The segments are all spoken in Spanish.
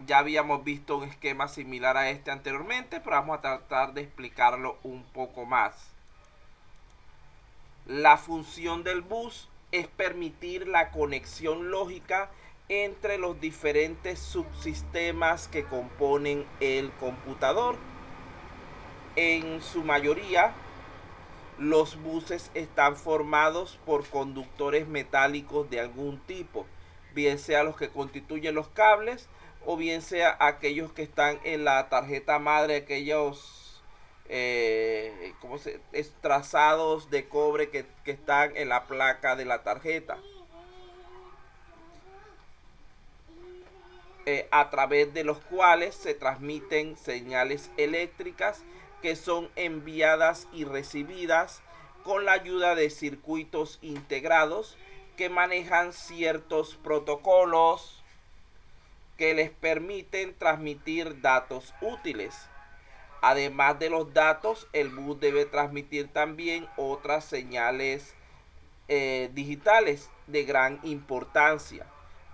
Ya habíamos visto un esquema similar a este anteriormente, pero vamos a tratar de explicarlo un poco más. La función del bus es permitir la conexión lógica entre los diferentes subsistemas que componen el computador. En su mayoría, los buses están formados por conductores metálicos de algún tipo, bien sea los que constituyen los cables o bien sea aquellos que están en la tarjeta madre, aquellos trazados de cobre que están en la placa de la tarjeta, a través de los cuales se transmiten señales eléctricas que son enviadas y recibidas con la ayuda de circuitos integrados que manejan ciertos protocolos que les permiten transmitir datos útiles. Además de los datos, el bus debe transmitir también otras señales digitales de gran importancia,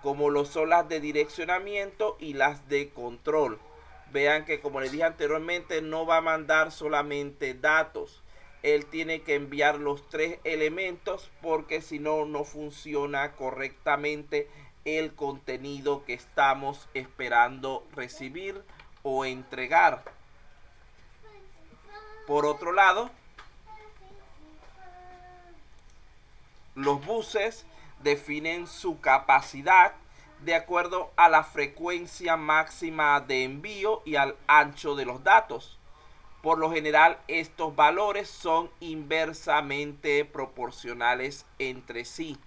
como lo son las de direccionamiento y las de control. Vean que, como les dije anteriormente, no va a mandar solamente datos. Él tiene que enviar los tres elementos porque si no, no funciona correctamente el contenido que estamos esperando recibir o entregar. Por otro lado, los buses definen su capacidad de acuerdo a la frecuencia máxima de envío y al ancho de los datos. Por lo general, estos valores son inversamente proporcionales entre sí.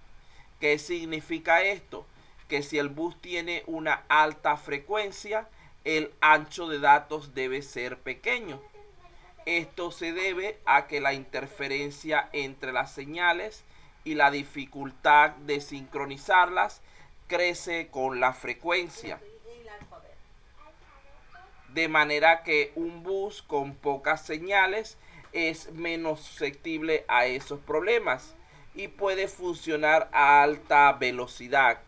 ¿Qué significa esto? Que si el bus tiene una alta frecuencia, el ancho de datos debe ser pequeño. Esto se debe a que la interferencia entre las señales y la dificultad de sincronizarlas crece con la frecuencia. De manera que un bus con pocas señales es menos susceptible a esos problemas y puede funcionar a alta velocidad.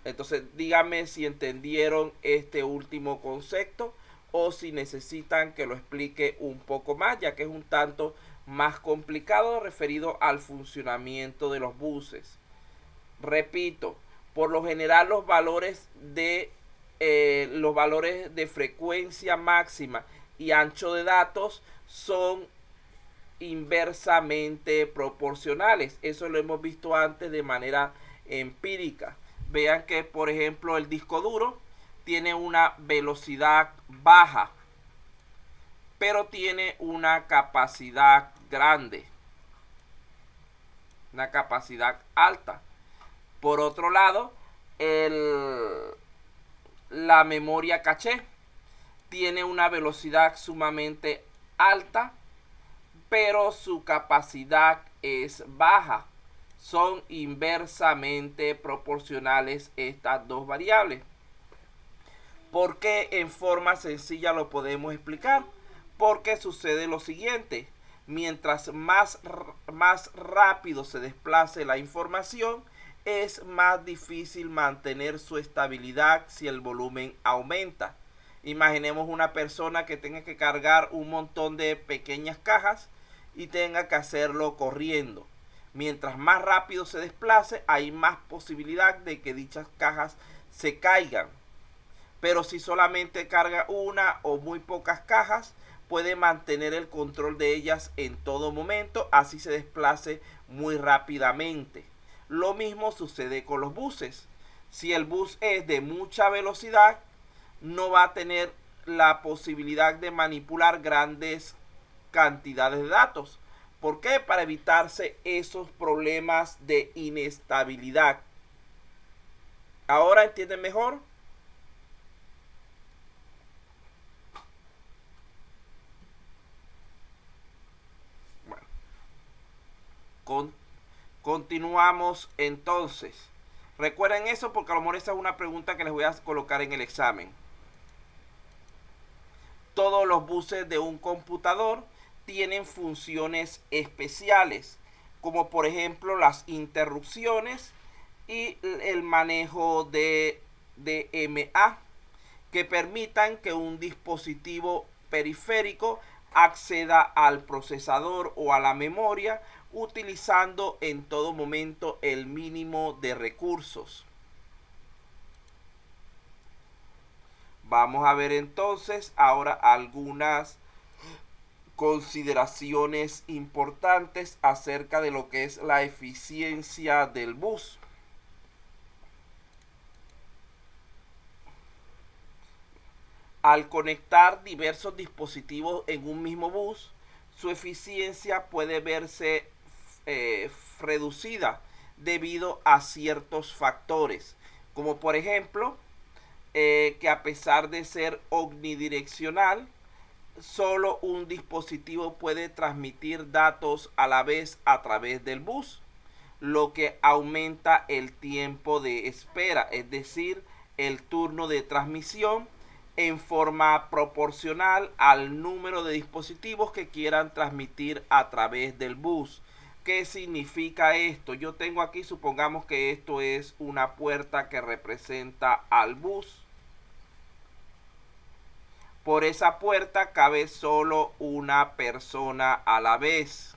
Entonces, díganme si entendieron este último concepto o si necesitan que lo explique un poco más, ya que es un tanto más complicado referido al funcionamiento de los buses. Repito, por lo general los valores de frecuencia máxima y ancho de datos son inversamente proporcionales. Eso lo hemos visto antes de manera empírica. Vean que, por ejemplo, el disco duro tiene una velocidad baja, pero tiene una capacidad grande, una capacidad alta. Por otro lado, la memoria caché tiene una velocidad sumamente alta, pero su capacidad es baja. Son inversamente proporcionales estas dos variables. ¿Por qué en forma sencilla lo podemos explicar? Porque sucede lo siguiente. Mientras más rápido se desplace la información, es más difícil mantener su estabilidad si el volumen aumenta. Imaginemos una persona que tenga que cargar un montón de pequeñas cajas y tenga que hacerlo corriendo. Mientras más rápido se desplace, hay más posibilidad de que dichas cajas se caigan. Pero si solamente carga una o muy pocas cajas, puede mantener el control de ellas en todo momento, así se desplace muy rápidamente. Lo mismo sucede con los buses. Si el bus es de mucha velocidad, no va a tener la posibilidad de manipular grandes cantidades de datos. ¿Por qué? Para evitarse esos problemas de inestabilidad. ¿Ahora entienden mejor? Bueno, continuamos entonces. Recuerden eso porque a lo mejor esa es una pregunta que les voy a colocar en el examen. Todos los buses de un computador tienen funciones especiales, como por ejemplo las interrupciones y el manejo de DMA. que permitan que un dispositivo periférico acceda al procesador o a la memoria utilizando en todo momento el mínimo de recursos. Vamos a ver entonces ahora algunas consideraciones importantes acerca de lo que es la eficiencia del bus. Al conectar diversos dispositivos en un mismo bus, su eficiencia puede verse reducida debido a ciertos factores, como por ejemplo que a pesar de ser omnidireccional, solo un dispositivo puede transmitir datos a la vez a través del bus, lo que aumenta el tiempo de espera, es decir, el turno de transmisión en forma proporcional al número de dispositivos que quieran transmitir a través del bus. ¿Qué significa esto? Yo tengo aquí, supongamos que esto es una puerta que representa al bus. Por esa puerta cabe solo una persona a la vez.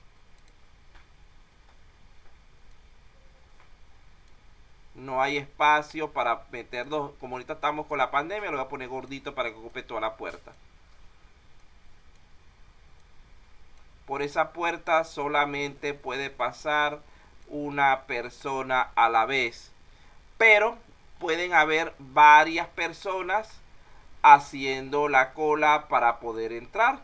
No hay espacio para meter dos. Como ahorita estamos con la pandemia, lo voy a poner gordito para que ocupe toda la puerta. Por esa puerta solamente puede pasar una persona a la vez. Pero pueden haber varias personas haciendo la cola para poder entrar.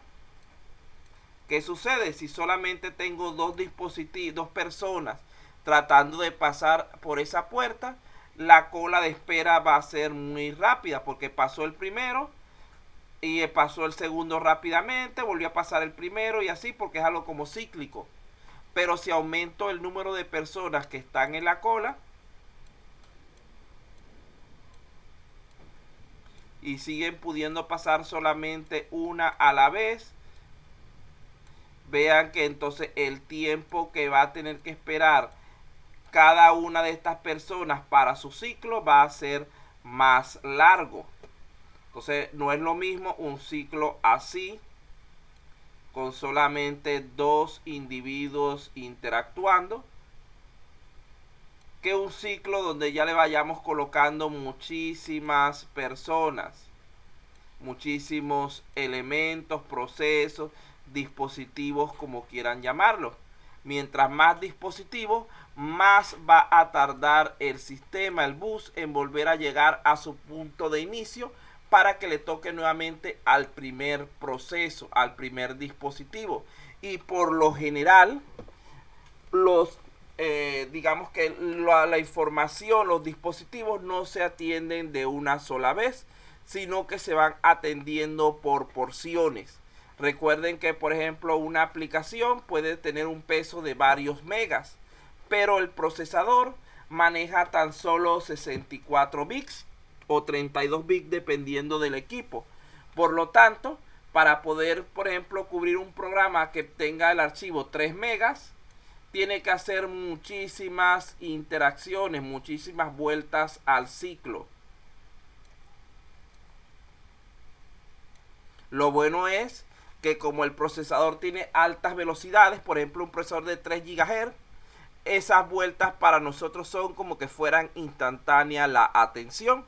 ¿Qué sucede? Si solamente tengo dos dispositivos, dos personas tratando de pasar por esa puerta, la cola de espera va a ser muy rápida porque pasó el primero y pasó el segundo rápidamente, volvió a pasar el primero y así, porque es algo como cíclico. Pero si aumento el número de personas que están en la cola y siguen pudiendo pasar solamente una a la vez, vean que entonces el tiempo que va a tener que esperar cada una de estas personas para su ciclo va a ser más largo. Entonces no es lo mismo un ciclo así, con solamente dos individuos interactuando, que un ciclo donde ya le vayamos colocando muchísimas personas, muchísimos elementos, procesos, dispositivos, como quieran llamarlo. Mientras más dispositivos, más va a tardar el sistema, el bus, en volver a llegar a su punto de inicio para que le toque nuevamente al primer proceso, al primer dispositivo. Y por lo general, los digamos que la información, los dispositivos no se atienden de una sola vez, sino que se van atendiendo por porciones. Recuerden que, por ejemplo, una aplicación puede tener un peso de varios megas, pero el procesador maneja tan solo 64 bits o 32 bits dependiendo del equipo. Por lo tanto, para poder, por ejemplo, cubrir un programa que tenga el archivo 3 megas, tiene que hacer muchísimas interacciones, muchísimas vueltas al ciclo. Lo bueno es que como el procesador tiene altas velocidades, por ejemplo un procesador de 3 GHz, esas vueltas para nosotros son como que fueran instantánea la atención.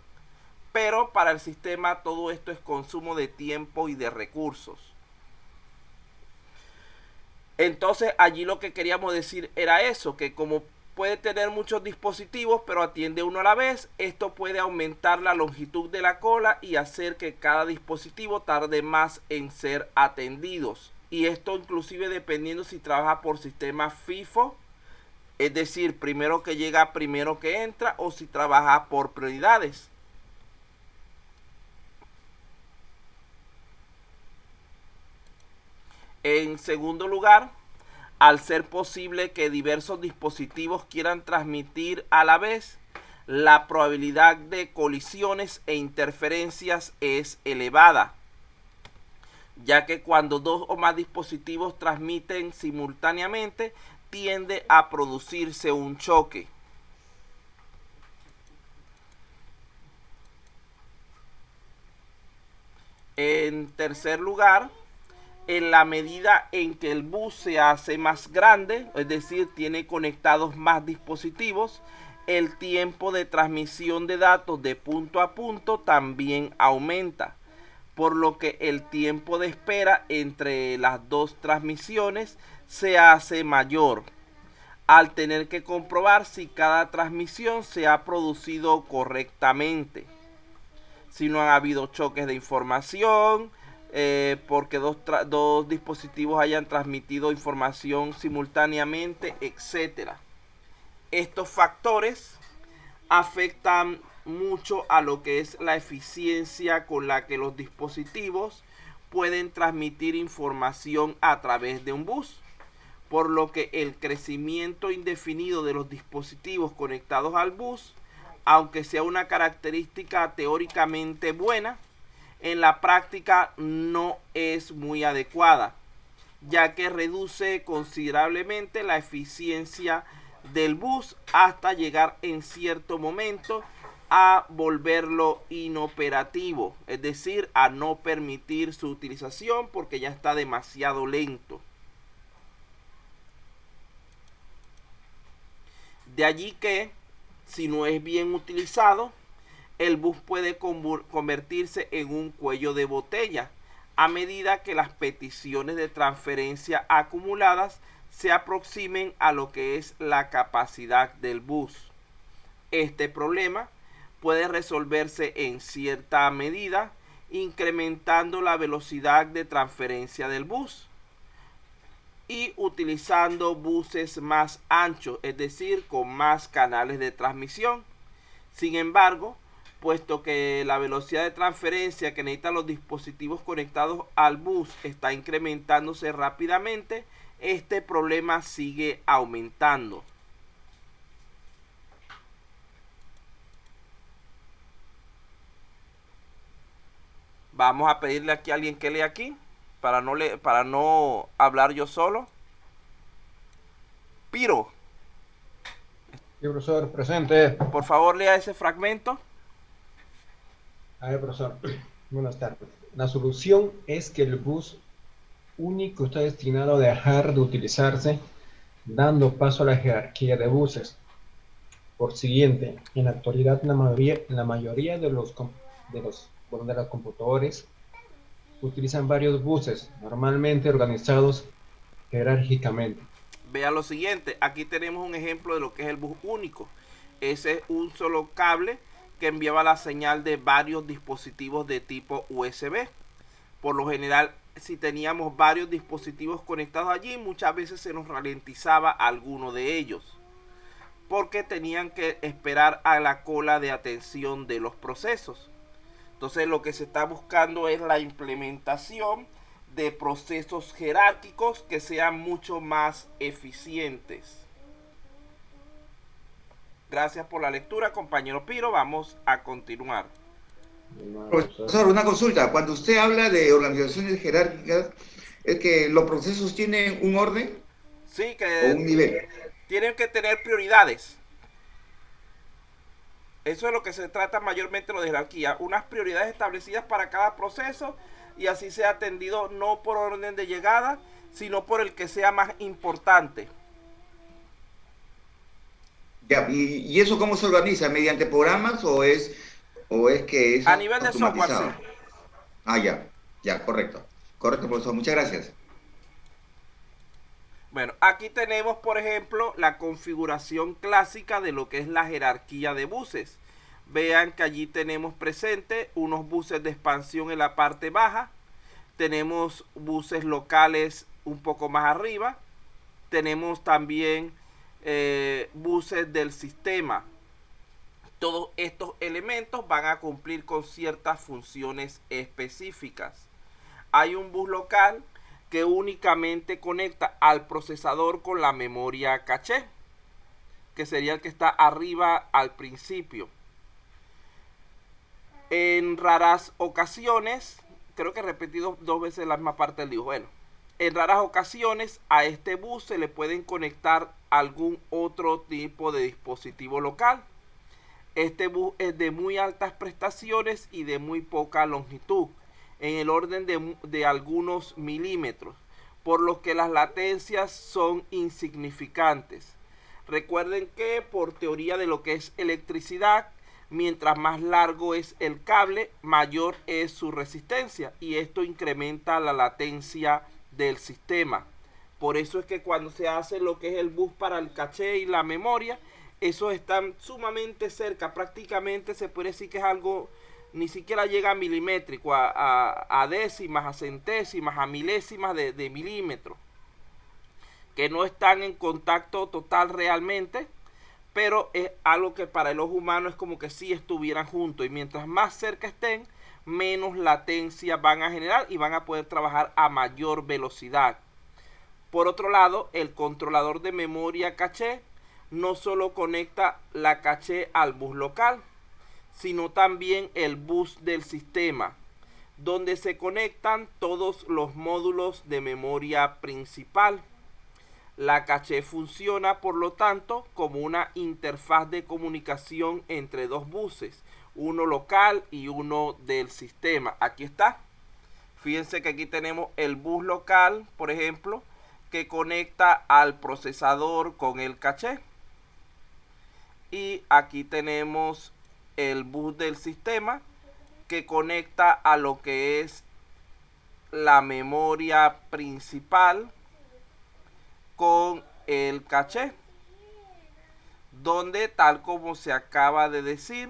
Pero para el sistema todo esto es consumo de tiempo y de recursos. Entonces allí lo que queríamos decir era eso, que como puede tener muchos dispositivos pero atiende uno a la vez, esto puede aumentar la longitud de la cola y hacer que cada dispositivo tarde más en ser atendidos. Y esto inclusive dependiendo si trabaja por sistema FIFO, es decir, primero que llega, primero que entra, o si trabaja por prioridades. En segundo lugar, al ser posible que diversos dispositivos quieran transmitir a la vez, la probabilidad de colisiones e interferencias es elevada, ya que cuando dos o más dispositivos transmiten simultáneamente, tiende a producirse un choque. En tercer lugar, en la medida en que el bus se hace más grande, es decir, tiene conectados más dispositivos, el tiempo de transmisión de datos de punto a punto también aumenta, por lo que el tiempo de espera entre las dos transmisiones se hace mayor, al tener que comprobar si cada transmisión se ha producido correctamente, si no han habido choques de información, porque dos dispositivos hayan transmitido información simultáneamente, etcétera. Estos factores afectan mucho a lo que es la eficiencia con la que los dispositivos pueden transmitir información a través de un bus, por lo que el crecimiento indefinido de los dispositivos conectados al bus, aunque sea una característica teóricamente buena, en la práctica no es muy adecuada, ya que reduce considerablemente la eficiencia del bus hasta llegar en cierto momento a volverlo inoperativo, es decir, a no permitir su utilización porque ya está demasiado lento. De allí que, si no es bien utilizado, el bus puede convertirse en un cuello de botella a medida que las peticiones de transferencia acumuladas se aproximen a lo que es la capacidad del bus. Este problema puede resolverse en cierta medida incrementando la velocidad de transferencia del bus y utilizando buses más anchos, es decir, con más canales de transmisión. Sin embargo, puesto que la velocidad de transferencia que necesitan los dispositivos conectados al bus está incrementándose rápidamente, este problema sigue aumentando. Vamos a pedirle aquí a alguien que lea aquí, para no hablar yo solo. Piro. Sí, profesor, presente. Por favor, lea ese fragmento. A ver, profesor, buenas tardes. La solución es que el bus único está destinado a dejar de utilizarse, dando paso a la jerarquía de buses. Por siguiente, en la actualidad la mayoría de los computadores utilizan varios buses, normalmente organizados jerárquicamente. Vea lo siguiente, aquí tenemos un ejemplo de lo que es el bus único. Ese es un solo cable que enviaba la señal de varios dispositivos de tipo USB. Por lo general, si teníamos varios dispositivos conectados allí, muchas veces se nos ralentizaba alguno de ellos, porque tenían que esperar a la cola de atención de los procesos. Entonces lo que se está buscando es la implementación de procesos jerárquicos que sean mucho más eficientes. Gracias por la lectura, compañero Piro. Vamos a continuar. Profesor, una consulta. Cuando usted habla de organizaciones jerárquicas, ¿es que los procesos tienen un orden Sí, o que un nivel? tienen que tener prioridades. Eso es lo que se trata mayormente lo de jerarquía. Unas prioridades establecidas para cada proceso y así sea atendido no por orden de llegada, sino por el que sea más importante. Ya, ¿y eso cómo se organiza? ¿Mediante programas o es que es A nivel de software, sí. automatizado? Ah, ya, correcto. Correcto, profesor. Muchas gracias. Bueno, aquí tenemos, por ejemplo, la configuración clásica de lo que es la jerarquía de buses. Vean que allí tenemos presente unos buses de expansión en la parte baja. Tenemos buses locales un poco más arriba. Tenemos también buses del sistema. Todos estos elementos van a cumplir con ciertas funciones específicas. Hay un bus local que únicamente conecta al procesador con la memoria caché, que sería el que está arriba al principio. En raras ocasiones, creo que he repetido 2 veces la misma parte del dibujo. Bueno, en raras ocasiones a este bus se le pueden conectar algún otro tipo de dispositivo local. Este bus es de muy altas prestaciones y de muy poca longitud. en el orden de algunos milímetros, por lo que las latencias son insignificantes. Recuerden que por teoría de lo que es electricidad, mientras más largo es el cable, mayor es su resistencia, y esto incrementa la latencia del sistema. Por eso es que cuando se hace lo que es el bus para el caché y la memoria, esos están sumamente cerca, prácticamente se puede decir que es algo, ni siquiera llega a milimétrico, a décimas, a centésimas, a milésimas de milímetro, que no están en contacto total realmente, pero es algo que para el ojo humano es como que si estuvieran juntos, y mientras más cerca estén, menos latencia van a generar y van a poder trabajar a mayor velocidad. Por otro lado, el controlador de memoria caché no solo conecta la caché al bus local, sino también el bus del sistema, donde se conectan todos los módulos de memoria principal. La caché funciona, por lo tanto, como una interfaz de comunicación entre dos buses, uno local y uno del sistema. Aquí está. Fíjense que aquí tenemos el bus local, por ejemplo, que conecta al procesador con el caché. Y aquí tenemos el bus del sistema que conecta a lo que es la memoria principal con el caché, donde, tal como se acaba de decir,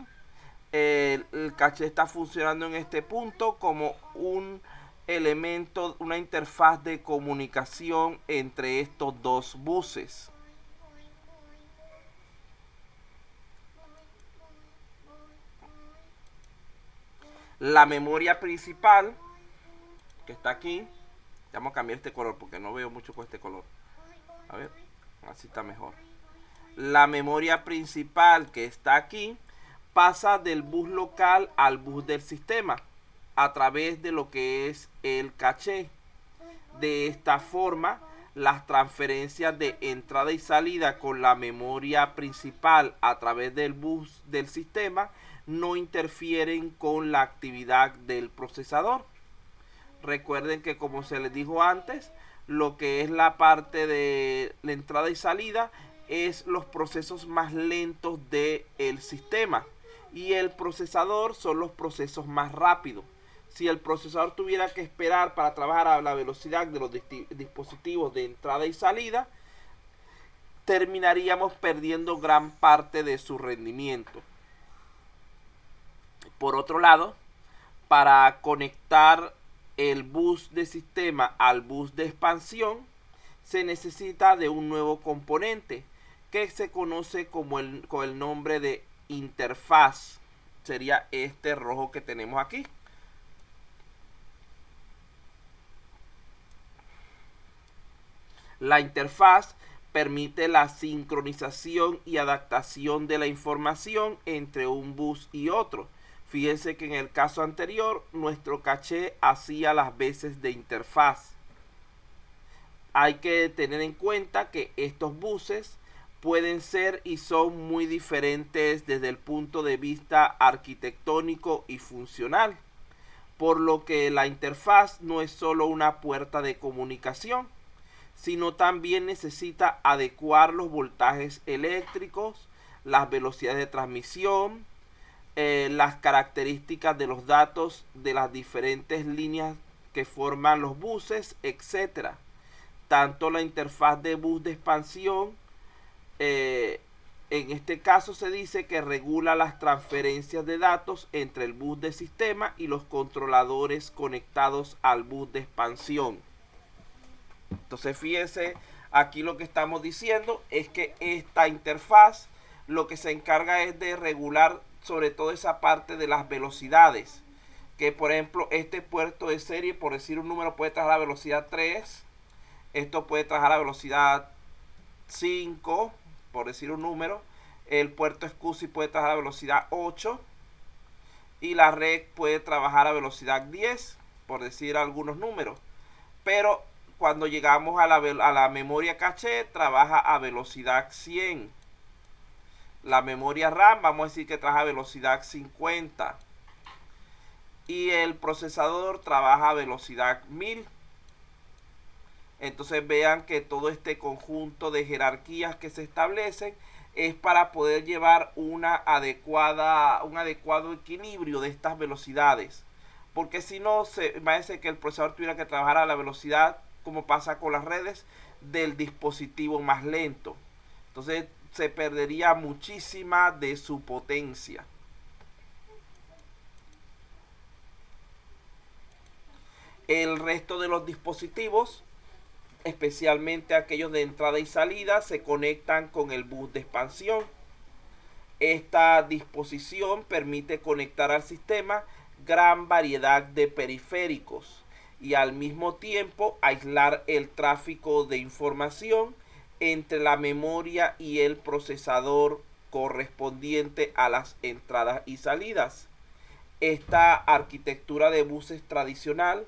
el caché está funcionando en este punto como un elemento, una interfaz de comunicación entre estos dos buses. La memoria principal, que está aquí, vamos a cambiar este color porque no veo mucho con este color. A ver, así está mejor. La memoria principal, que está aquí, pasa del bus local al bus del sistema a través de lo que es el caché. De esta forma, las transferencias de entrada y salida con la memoria principal a través del bus del sistema no interfieren con la actividad del procesador. Recuerden que, como se les dijo antes, lo que es la parte de la entrada y salida es los procesos más lentos del sistema, y el procesador son los procesos más rápidos. Si el procesador tuviera que esperar para trabajar a la velocidad de los dispositivos de entrada y salida, terminaríamos perdiendo gran parte de su rendimiento. Por otro lado, para conectar el bus de sistema al bus de expansión, se necesita de un nuevo componente que se conoce con el nombre de interfaz. Sería este rojo que tenemos aquí. La interfaz permite la sincronización y adaptación de la información entre un bus y otro. Fíjense que en el caso anterior, nuestro caché hacía las veces de interfaz. Hay que tener en cuenta que estos buses pueden ser y son muy diferentes desde el punto de vista arquitectónico y funcional, por lo que la interfaz no es solo una puerta de comunicación, sino también necesita adecuar los voltajes eléctricos, las velocidades de transmisión, las características de los datos de las diferentes líneas que forman los buses, etc. Tanto la interfaz de bus de expansión, en este caso se dice que regula las transferencias de datos entre el bus de sistema y los controladores conectados al bus de expansión. Entonces, fíjense, aquí lo que estamos diciendo es que esta interfaz lo que se encarga es de regular sobre todo esa parte de las velocidades, que por ejemplo este puerto de serie, por decir un número, puede trabajar a velocidad 3, esto puede trabajar a velocidad 5, por decir un número, el puerto SCSI puede trabajar a velocidad 8 y la red puede trabajar a velocidad 10, por decir algunos números. Pero cuando llegamos a la memoria caché, trabaja a velocidad 100. La memoria RAM, vamos a decir que trabaja a velocidad 50. y el procesador trabaja a velocidad 1000. Entonces vean que todo este conjunto de jerarquías que se establecen es para poder llevar un adecuado equilibrio de estas velocidades. Porque si no, se parece que el procesador tuviera que trabajar a la velocidad, como pasa con las redes, del dispositivo más lento. Entonces se perdería muchísima de su potencia. El resto de los dispositivos, especialmente aquellos de entrada y salida, se conectan con el bus de expansión. Esta disposición permite conectar al sistema gran variedad de periféricos y al mismo tiempo aislar el tráfico de información entre la memoria y el procesador correspondiente a las entradas y salidas. Esta arquitectura de buses tradicional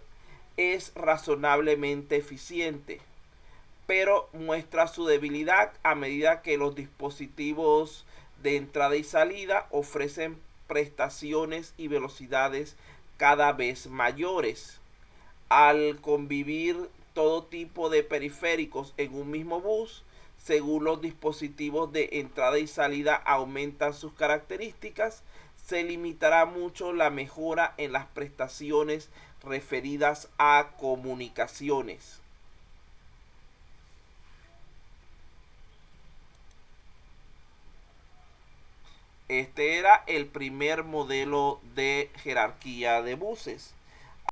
es razonablemente eficiente, pero muestra su debilidad a medida que los dispositivos de entrada y salida ofrecen prestaciones y velocidades cada vez mayores. Al convivir todo tipo de periféricos en un mismo bus, según los dispositivos de entrada y salida aumentan sus características, se limitará mucho la mejora en las prestaciones referidas a comunicaciones. Este era el primer modelo de jerarquía de buses.